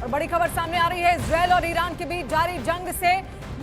और बड़ी खबर सामने आ रही है इजरायल और ईरान के बीच जारी जंग से,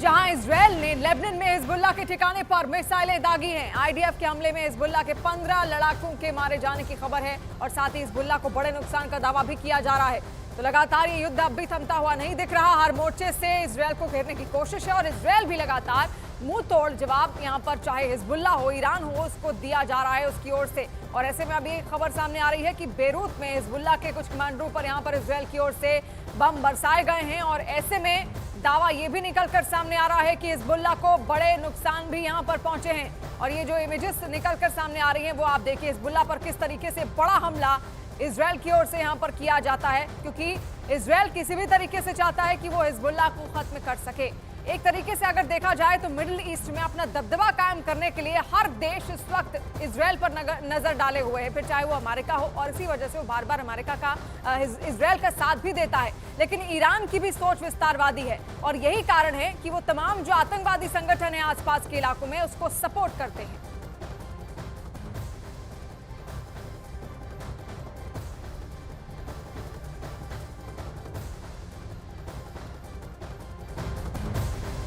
जहां इजरायल ने लेबनान में हिजबुल्लाह के ठिकाने पर मिसाइलें दागी हैं। आईडीएफ के हमले में हिजबुल्लाह के 15 लड़ाकों के मारे जाने की खबर है और साथ ही हिजबुल्लाह को बड़े नुकसान का दावा भी किया जा रहा है। तो लगातार ये युद्ध अब भी थमता हुआ नहीं दिख रहा। हर मोर्चे से इजरायल को घेरने की कोशिश है और इजरायल भी लगातार मुंह तोड़ जवाब यहां पर चाहे हिजबुल्लाह हो, ईरान हो, उसको दिया जा रहा है उसकी ओर से। और ऐसे में अभी एक खबर सामने आ रही है कि बेरूत में हिजबुल्लाह के कुछ कमांडरों पर यहां पर इजरायल की ओर से बम बरसाए गए हैं और ऐसे में दावा ये भी निकलकर सामने आ रहा है कि हिजबुल्लाह को बड़े नुकसान भी यहां पर पहुंचे हैं। और ये जो इमेजेस निकलकर सामने आ रही हैं वो आप देखिए, हिजबुल्लाह पर किस तरीके से बड़ा हमला इजरायल की ओर से यहां पर किया जाता है, क्योंकि इजरायल किसी भी तरीके से चाहता है कि वो हिजबुल्लाह को खत्म कर सके। एक तरीके से अगर देखा जाए तो मिडिल ईस्ट में अपना दबदबा कायम करने के लिए हर देश इस वक्त इजरायल पर नजर डाले हुए है, फिर चाहे वो अमेरिका हो, और इसी वजह से वो बार बार अमेरिका का इजरायल का साथ भी देता है। लेकिन ईरान की भी सोच विस्तारवादी है और यही कारण है कि वो तमाम जो आतंकवादी संगठन है आसपास के इलाकों में उसको सपोर्ट करते हैं।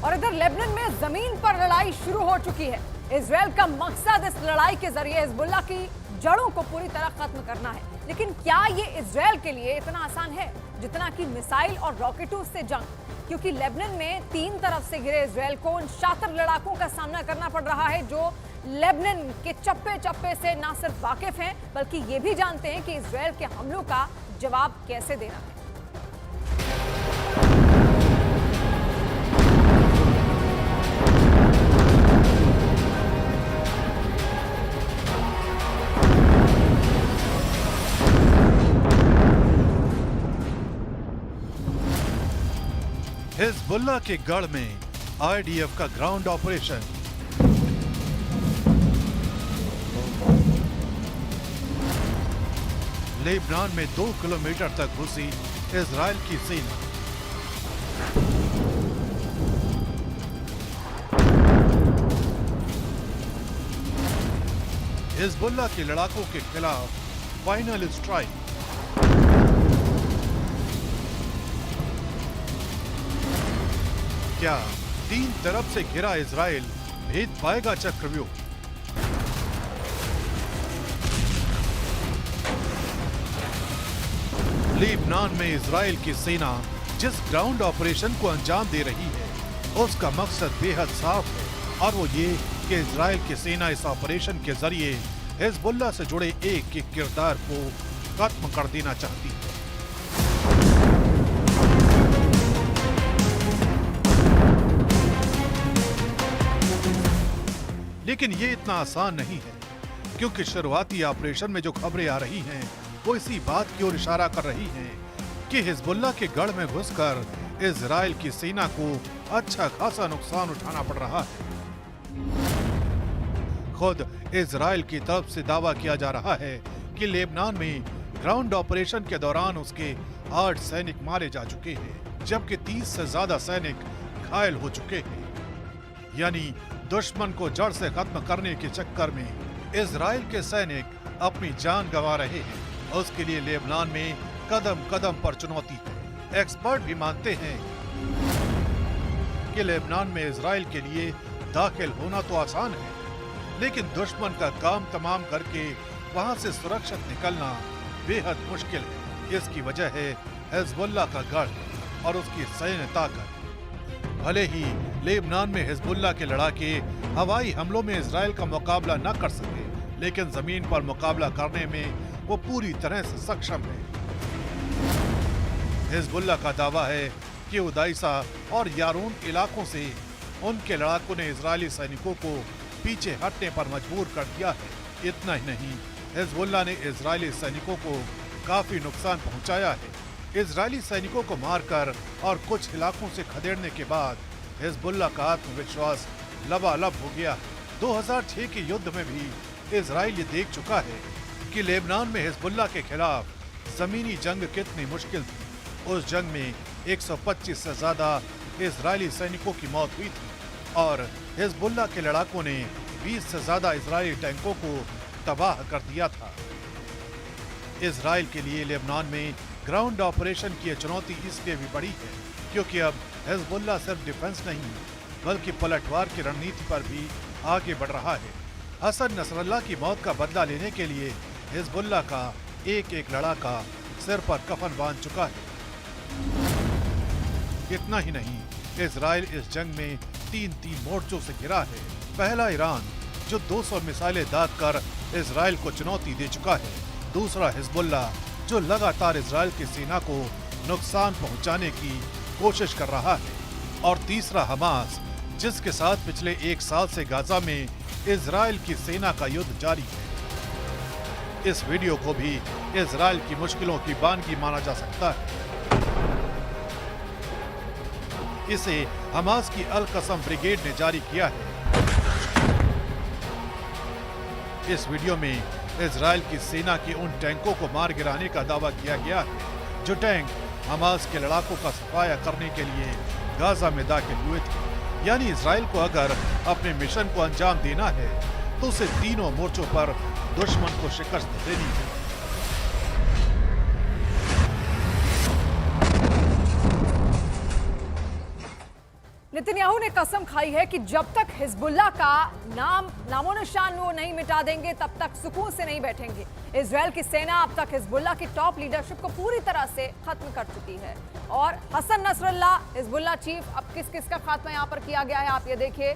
और इधर लेबनान में जमीन पर लड़ाई शुरू हो चुकी है। इजरायल का मकसद इस लड़ाई के जरिए हिजबुल्लाह की जड़ों को पूरी तरह खत्म करना है। लेकिन क्या ये इजरायल के लिए इतना आसान है जितना कि मिसाइल और रॉकेटों से जंग? क्योंकि लेबनान में 3 तरफ से घिरे इजरायल को उन शातिर लड़ाकों का सामना करना पड़ रहा है जो लेबनान के चप्पे चप्पे से ना सिर्फ वाकिफ हैं बल्कि ये भी जानते हैं कि इजरायल के हमलों का जवाब कैसे देना है। हिजबुल्लाह के गढ़ में आईडीएफ का ग्राउंड ऑपरेशन। लेबनान में 2 किलोमीटर तक घुसी इजरायल की सेना। हिजबुल्लाह के लड़ाकों के खिलाफ फाइनल स्ट्राइक। क्या 3 तरफ से घिरा इजराइल भेद पाएगा चक्रव्यूह? लेबनान में इजराइल की सेना जिस ग्राउंड ऑपरेशन को अंजाम दे रही है उसका मकसद बेहद साफ है और वो ये कि इजराइल की सेना इस ऑपरेशन के जरिए हिजबुल्लाह से जुड़े एक एक किरदार को खत्म कर देना चाहती है। लेकिन ये इतना आसान नहीं है, क्योंकि शुरुआती ऑपरेशन में जो खबरें आ रही हैं वो इसी बात की ओर इशारा कर रही हैं कि हिजबुल्लाह के गढ़ में घुसकर इजराइल की सेना को अच्छा खासा नुकसान उठाना पड़ रहा है। खुद इजराइल की तरफ से दावा किया जा रहा है कि लेबनान में ग्राउंड ऑपरेशन के दौरान उसके 8 सैनिक मारे जा चुके हैं, जबकि 30 से ज्यादा सैनिक घायल हो चुके हैं। यानी दुश्मन को जड़ से खत्म करने के चक्कर में इजराइल के सैनिक अपनी जान गंवा रहे हैं। उसके लिए लेबनान में कदम कदम पर चुनौती है। एक्सपर्ट भी मानते हैं कि लेबनान में इजराइल के लिए दाखिल होना तो आसान है, लेकिन दुश्मन का काम तमाम करके वहां से सुरक्षित निकलना बेहद मुश्किल है। इसकी वजह है हिजबुल्लाह का गढ़ और उसकी सैन्य ताकत। भले ही लेबनान में हिजबुल्लाह के लड़ाके हवाई हमलों में इजराइल का मुकाबला न कर सके, लेकिन जमीन पर मुकाबला करने में वो पूरी तरह से सक्षम है। हिजबुल्लाह का दावा है कि उदाइसा और यारून इलाकों से उनके लड़ाकों ने इजरायली सैनिकों को पीछे हटने पर मजबूर कर दिया है। इतना ही नहीं, हिजबुल्लाह ने इजरायली सैनिकों को काफी नुकसान पहुंचाया है। इजरायली सैनिकों को मारकर और कुछ इलाकों से खदेड़ने के बाद हिजबुल्लाह का आत्मविश्वास लबालब हो गया। 2006 के युद्ध में भी इजराइल ये देख चुका है कि लेबनान में हिजबुल्लाह के खिलाफ जमीनी जंग कितनी मुश्किल थी। उस जंग में 125 से ज्यादा इजरायली सैनिकों की मौत हुई थी और हिजबुल्लाह के लड़ाकों ने 20 से ज्यादा इजरायली टैंकों को तबाह कर दिया था। इजराइल के लिए लेबनान में ग्राउंड ऑपरेशन की ये चुनौती इसलिए भी बड़ी है क्योंकि अब हिजबुल्लाह सिर्फ डिफेंस नहीं बल्कि पलटवार की रणनीति पर भी आगे बढ़ रहा है। हसन नसरल्लाह की मौत का बदला लेने के लिए हिजबुल्लाह का एक एक लड़ाका सिर पर कफन बांध चुका है। इतना ही नहीं, इजराइल इस जंग में तीन मोर्चों से घिरा है। पहला ईरान जो 200 मिसाइलें दागकर इजराइल को चुनौती दे चुका है। दूसरा हिजबुल्लाह जो लगातार इजराइल की सेना को नुकसान पहुंचाने की कोशिश कर रहा है। और तीसरा हमास जिसके साथ पिछले 1 साल से गाजा में इजराइल की सेना का युद्ध जारी है। इस वीडियो को भी इजराइल की मुश्किलों की बानगी माना जा सकता है। इसे हमास की अल कसम ब्रिगेड ने जारी किया है। इस वीडियो में इजराइल की सेना के उन टैंकों को मार गिराने का दावा किया गया है जो टैंक हमास के लड़ाकों का सफाया करने के लिए गाजा में दाखिल हुए थे। यानी इजराइल को अगर अपने मिशन को अंजाम देना है तो उसे तीनों मोर्चों पर दुश्मन को शिकस्त देनी है। नेतन्याहू ने कसम खाई है कि जब तक हिजबुल्लाह का नामो निशान वो नहीं मिटा देंगे तब तक सुकून से नहीं बैठेंगे। इजराइल की सेना अब तक हिजबुल्लाह की टॉप लीडरशिप को पूरी तरह से खत्म कर चुकी है। और हसन नसरल्लाह हिजबुल्लाह चीफ, अब किस किस का खात्मा यहाँ पर किया गया है आप ये देखिए।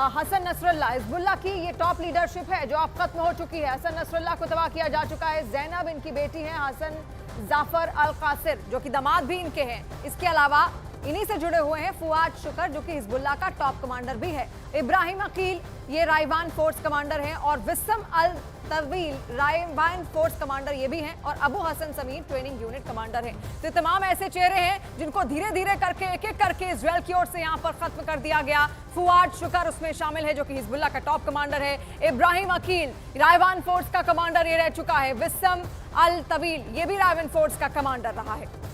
हसन नसरल्लाह हिजबुल्लाह की ये टॉप लीडरशिप है जो अब खत्म हो चुकी है। हसन नसरल्लाह को तबाह किया जा चुका है। जैनब इनकी बेटी है, हसन जाफर अल कासिर जो कि दामाद भी इनके हैं। इसके अलावा इन्हीं से जुड़े हुए हैं फुआद शुक्र जो कि हिजबुल्लाह का टॉप कमांडर भी है। इब्राहिम अकील ये राइवान फोर्स कमांडर हैं और विस्म अल तवील राइवान फोर्स कमांडर ये भी हैं और Abu Hasan Sameer training unit commander हैं। तो तमाम ऐसे चेहरे हैं जिनको धीरे धीरे करके एक एक करके इजराइल की ओर से यहाँ पर खत्म कर दिया गया। फुआद शुक्र उसमें शामिल है जो कि हिजबुल्लाह का टॉप कमांडर है। इब्राहिम अकील राइवान फोर्स का कमांडर ये रह चुका है। विस्म अल तवील ये भी राइवान फोर्स का कमांडर रहा है।